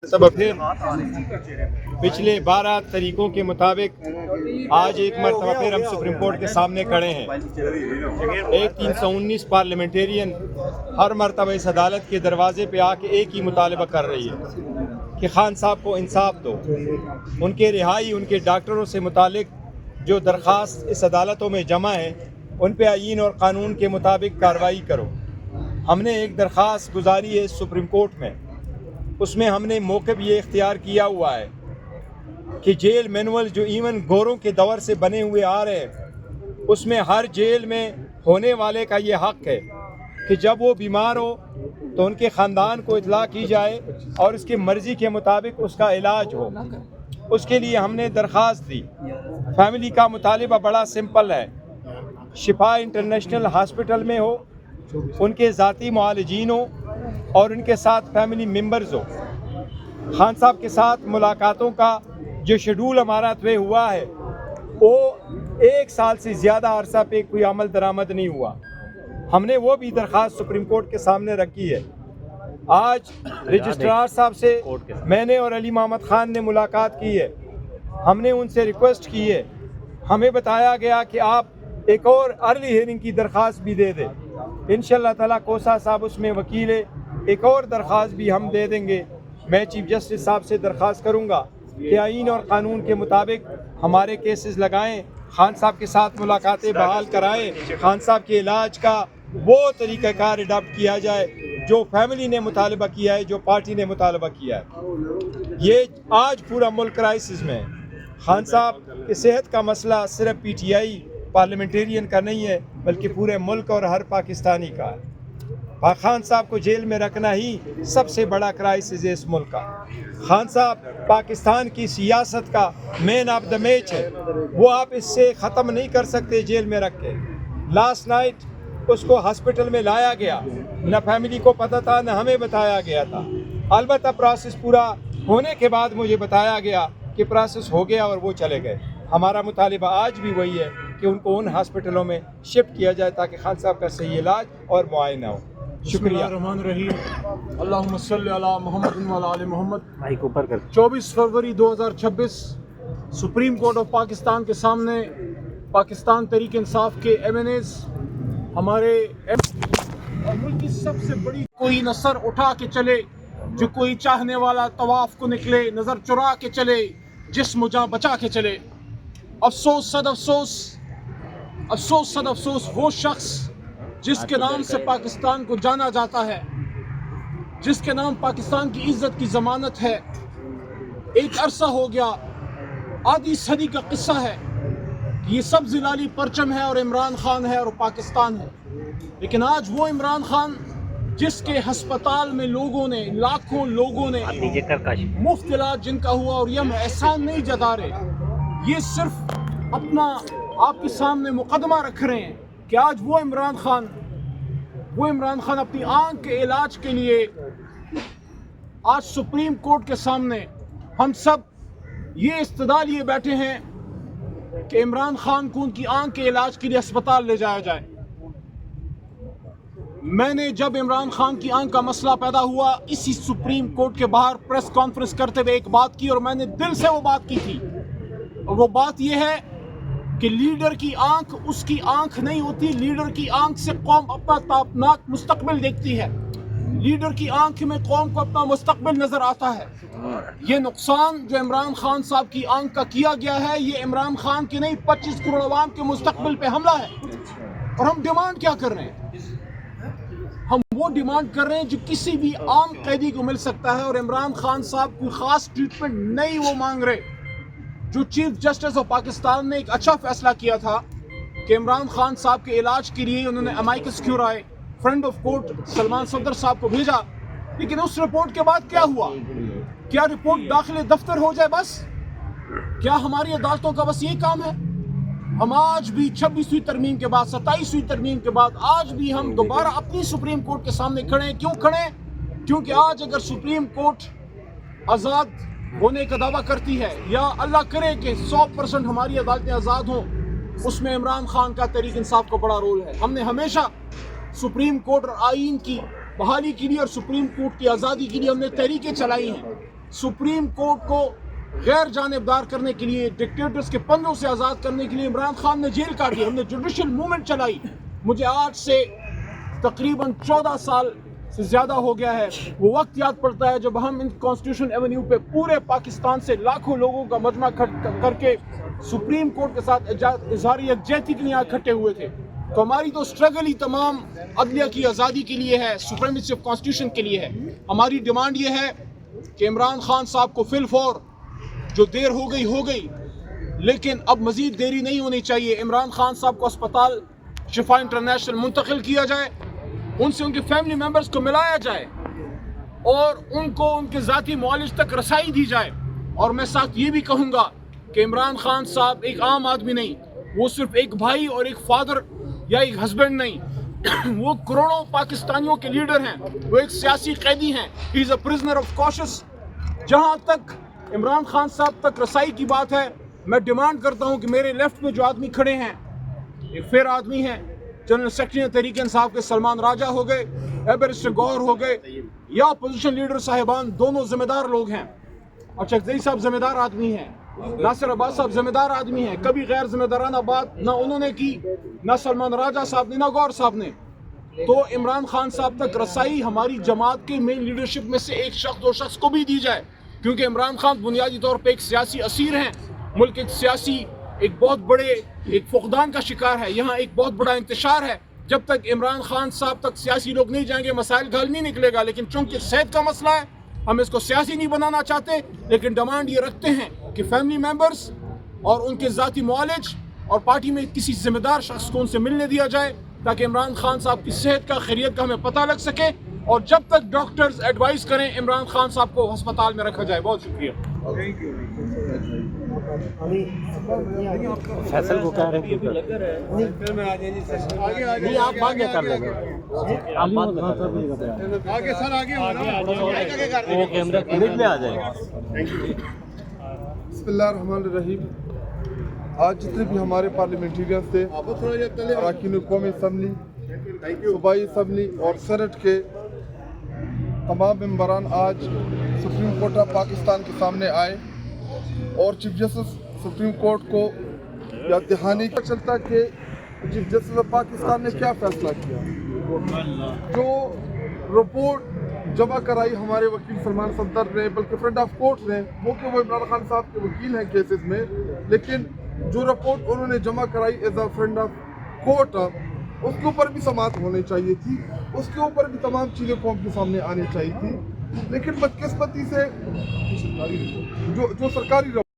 सब फिर पिछले 12 तरीकों के मुताबिक आज एक मरतबा फिर हम सुप्रीम कोर्ट के सामने खड़े हैं। एक 319 पार्लियामेंटेरियन हर मरतबा इस अदालत के दरवाजे पे आके एक ही मुतालबा कर रही है कि खान साहब को इंसाफ दो, उनके रिहाई, उनके डॉक्टरों से मुतालिक जो दरख्वास्त इस अदालतों में जमा है उन पे आईन और कानून के मुताबिक कार्रवाई करो। हमने एक दरख्वास्त गुजारी है सुप्रीम कोर्ट में, उसमें हमने मौक़िफ़ ये इख्तियार किया हुआ है कि जेल मैनुअल जो इवन गोरों के दौर से बने हुए आ रहे हैं उसमें हर जेल में होने वाले का ये हक़ है कि जब वो बीमार हो तो उनके ख़ानदान को इतला की जाए और उसकी मर्ज़ी के मुताबिक उसका इलाज हो। उसके लिए हमने दरख्वास्त दी। फैमिली का मुतालिबा बड़ा सिंपल है, शिफा इंटरनेशनल हॉस्पिटल में हो, उनके ज़ाती मुआलिजीन हो और उनके साथ फैमिली मेम्बर्स हो। खान साहब के साथ मुलाकातों का जो शेड्यूल हमारा तय हुआ है वो 1 साल से ज़्यादा अरसा पे कोई अमल दरामद नहीं हुआ। हमने वो भी दरख्वास्त सुप्रीम कोर्ट के सामने रखी है। आज रजिस्ट्रार साहब से मैंने और अली मोहम्मद खान ने मुलाकात की है। हमने उनसे रिक्वेस्ट की है, हमें बताया गया कि आप एक और अर्ली हियरिंग की दरख्वास्त भी दे दें। इंशाअल्लाह ताला कोसा साहब उसमें वकील है, एक और दरख्वास्त भी हम दे देंगे। मैं चीफ जस्टिस साहब से दरख्वास्त करूंगा कि आईन और कानून के मुताबिक हमारे केसेस लगाएं, खान साहब के साथ मुलाकातें बहाल कराएं, खान साहब के इलाज का वो तरीक़ाकार अडॉप्ट किया जाए जो फैमिली ने मुतालबा किया है, जो पार्टी ने मुतालबा किया है। ये आज पूरा मुल्क क्राइसिस में है। खान साहब की सेहत का मसला सिर्फ PTI पार्लियामेंटेरियन का नहीं है बल्कि पूरे मुल्क और हर पाकिस्तानी का है। खान साहब को जेल में रखना ही सबसे बड़ा क्राइसिस है इस मुल्क का। खान साहब पाकिस्तान की सियासत का मैन ऑफ द मैच है, वो आप इससे ख़त्म नहीं कर सकते जेल में रख के। लास्ट नाइट उसको हॉस्पिटल में लाया गया, न फैमिली को पता था न हमें बताया गया था। अलबत्ता प्रोसेस पूरा होने के बाद मुझे बताया गया कि प्रोसेस हो गया और वो चले गए। हमारा मुतालिबा आज भी वही है कि उनको उन हॉस्पिटलों में शिफ्ट किया जाए ताकि खान साहब का सही इलाज और मुआयना हो। शुक्रिया। अल्लाहुम्मा सल्ली अला मुहम्मद व अला आले मुहम्मद। 24 फरवरी 2026 सुप्रीम कोर्ट ऑफ पाकिस्तान के सामने पाकिस्तान तहरीक इंसाफ के MNAs हमारे और मुल्क की सबसे बड़ी कोई न सर उठा के चले, जो कोई चाहने वाला तवाफ को निकले, नज़र चुरा के चले, जिस्म जान बचा के चले। अफसोस सद अफसोस, अफसोस सद अफसोस वो शख्स जिसके नाम से पाकिस्तान को जाना जाता है, जिसके नाम पाकिस्तान की इज्जत की ज़मानत है। एक अरसा हो गया, आधी सदी का किस्सा है कि ये सब जिलाली परचम है और इमरान खान है और पाकिस्तान है। लेकिन आज वो इमरान खान जिसके हस्पताल में लोगों ने, लाखों लोगों ने मुफ्त इलाज जिनका हुआ और ये हम एहसान नहीं जता रहे, ये सिर्फ अपना आपके सामने मुकदमा रख रहे हैं कि आज वो इमरान खान अपनी आंख के इलाज के लिए आज सुप्रीम कोर्ट के सामने हम सब ये इस्तदलाल लिए बैठे हैं कि इमरान खान को उनकी आंख के इलाज के लिए अस्पताल ले जाया जाए। मैंने जब इमरान खान की आंख का मसला पैदा हुआ इसी सुप्रीम कोर्ट के बाहर प्रेस कॉन्फ्रेंस करते हुए एक बात की और मैंने दिल से वो बात की थी, और वो बात ये है कि लीडर की आंख उसकी आंख नहीं होती, लीडर की आंख से कौम अपना तापनाक मुस्तकबिल देखती है। लीडर की आंख में कौम को अपना मुस्तकबिल नजर आता है। ये नुकसान जो इमरान खान साहब की आंख का किया गया है, ये इमरान खान की नहीं 25 करोड़ अवाम के मुस्तकबिल पे हमला है। और हम डिमांड क्या कर रहे हैं? हम वो डिमांड कर रहे हैं जो किसी भी आम कैदी को मिल सकता है, और इमरान खान साहब कोई खास ट्रीटमेंट नहीं वो मांग रहे। जो चीफ जस्टिस ऑफ पाकिस्तान ने एक अच्छा फैसला किया था कि इमरान खान साहब के इलाज के लिए उन्होंने amicus curiae friend of court Salman Safdar साहब को भेजा, लेकिन उस रिपोर्ट के बाद क्या हुआ? क्या रिपोर्ट दाखिले दफ्तर हो जाए बस? क्या हमारी अदालतों का बस यही काम है? हम आज भी 26वीं तरमीम के बाद, 27वीं तरमीम के बाद आज भी हम दोबारा अपनी सुप्रीम कोर्ट के सामने खड़े हैं। क्यों खड़े हैं? क्योंकि आज अगर सुप्रीम कोर्ट आज़ाद होने का दावा करती है, या अल्लाह करे कि 100% हमारी अदालतें आज़ाद हों, उसमें इमरान खान का तहरीक इंसाफ का बड़ा रोल है। हमने हमेशा सुप्रीम कोर्ट और आईन की बहाली के लिए और सुप्रीम कोर्ट की आज़ादी के लिए हमने तहरीकें चलाई हैं। سپریم کورٹ کو غیر جانبدار کرنے کے لیے، ڈکٹیٹرز کے پنجوں سے آزاد کرنے کے لیے عمران خان نے جیل کاٹی، ہم نے جوڈیشل موومنٹ چلائی. مجھے آج سے تقریباً 14 سال سے زیادہ ہو گیا ہے. وہ وقت یاد پڑتا ہے جب ہم ان کانسٹیٹیوشن ایونیو پہ پورے پاکستان سے لاکھوں لوگوں کا مجمع کر کے سپریم کورٹ کے ساتھ اظہار یکجہتی کے لیے اکٹھے ہوئے تھے. تو ہماری تو اسٹرگل ہی تمام عدلیہ کی آزادی کے لیے ہے، سپریمیسی آف کانسٹیٹیوشن کے لیے ہے. ہماری ڈیمانڈ یہ ہے کہ عمران خان صاحب کو فی الفور، جو دیر ہو گئی، لیکن اب مزید دیری نہیں ہونی چاہیے. عمران خان صاحب کو اسپتال شفا انٹرنیشنل منتقل کیا جائے، ان سے ان کے فیملی ممبرز کو ملایا جائے اور ان کو ان کے ذاتی معالج تک رسائی دی جائے. اور میں ساتھ یہ بھی کہوں گا کہ عمران خان صاحب ایک عام آدمی نہیں، وہ صرف ایک بھائی اور ایک فادر یا ایک ہسبینڈ نہیں، وہ کروڑوں پاکستانیوں کے لیڈر ہیں، وہ ایک سیاسی قیدی ہیں. ہی از اے پرزنر آف کاشس. جہاں تک عمران خان صاحب تک رسائی کی بات ہے، میں ڈیمانڈ کرتا ہوں کہ میرے لیفٹ میں جو آدمی کھڑے ہیں ایک فیر آدمی ہیں، جنرل سیکرٹری تحریک انصاف کے سلمان راجہ ہو گئے، بیرسٹر گوہر ہو گئے، یا اپوزیشن لیڈر صاحبان دونوں ذمہ دار لوگ ہیں. اور چکزئی صاحب ذمہ دار آدمی ہیں، ناصر عباس صاحب ذمہ دار آدمی ہیں. کبھی غیر ذمہ دارانہ بات نہ انہوں نے کی، نہ سلمان راجہ صاحب نے، نہ گوہر صاحب نے. تو عمران خان صاحب تک رسائی ہماری جماعت کے مین لیڈرشپ میں سے ایک شخص، دو شخص کو بھی دی جائے، کیونکہ عمران خان بنیادی طور پہ ایک سیاسی اسیر ہیں. ملک ایک سیاسی ایک بہت بڑے ایک فقدان کا شکار ہے. یہاں ایک بہت بڑا انتشار ہے. جب تک عمران خان صاحب تک سیاسی لوگ نہیں جائیں گے مسائل کا حل نہیں نکلے گا. لیکن چونکہ صحت کا مسئلہ ہے، ہم اس کو سیاسی نہیں بنانا چاہتے، لیکن ڈیمانڈ یہ رکھتے ہیں کہ فیملی ممبرز اور ان کے ذاتی معالج اور پارٹی میں کسی ذمہ دار شخص کو ان سے ملنے دیا جائے، تاکہ عمران خان صاحب کی صحت کا، خیریت کا ہمیں پتہ لگ سکے. اور جب تک ڈاکٹرز ایڈوائز کریں عمران خان صاحب کو ہسپتال میں رکھا جائے. بہت شکریہ. فیصل کو کہہ رہے ہیں نہیں، آپ آگے کر لیں گے، آپ بات آگے سر، آگے وہ کیمرہ کلک میں آ جائے. بسم اللہ الرحمن الرحیم. آج جتنے بھی ہمارے پارلیمنٹیرینز تھے، اراکین قومی اسمبلی، صوبائی اسمبلی اور سینٹ کے تمام ممبران آج سپریم کورٹ آف پاکستان کے سامنے آئے اور چیف جسٹس سپریم کورٹ کو یاد دہانی کا چلتا کہ چیف جسٹس آف پاکستان نے کیا فیصلہ کیا. جو رپورٹ جمع کرائی ہمارے وکیل سلمان صدر نے، بلکہ فرینڈ آف کورٹ نے، وہ کہ وہ عمران خان صاحب کے وکیل ہیں کیسز میں، لیکن جو رپورٹ انہوں نے جمع کرائی as a friend of court, اس کے اوپر بھی سماعت ہونی چاہیے تھی، اس کے اوپر بھی تمام چیزیں قوم کے سامنے آنی چاہیے تھی. لیکن بدقسمتی سے جو سرکاری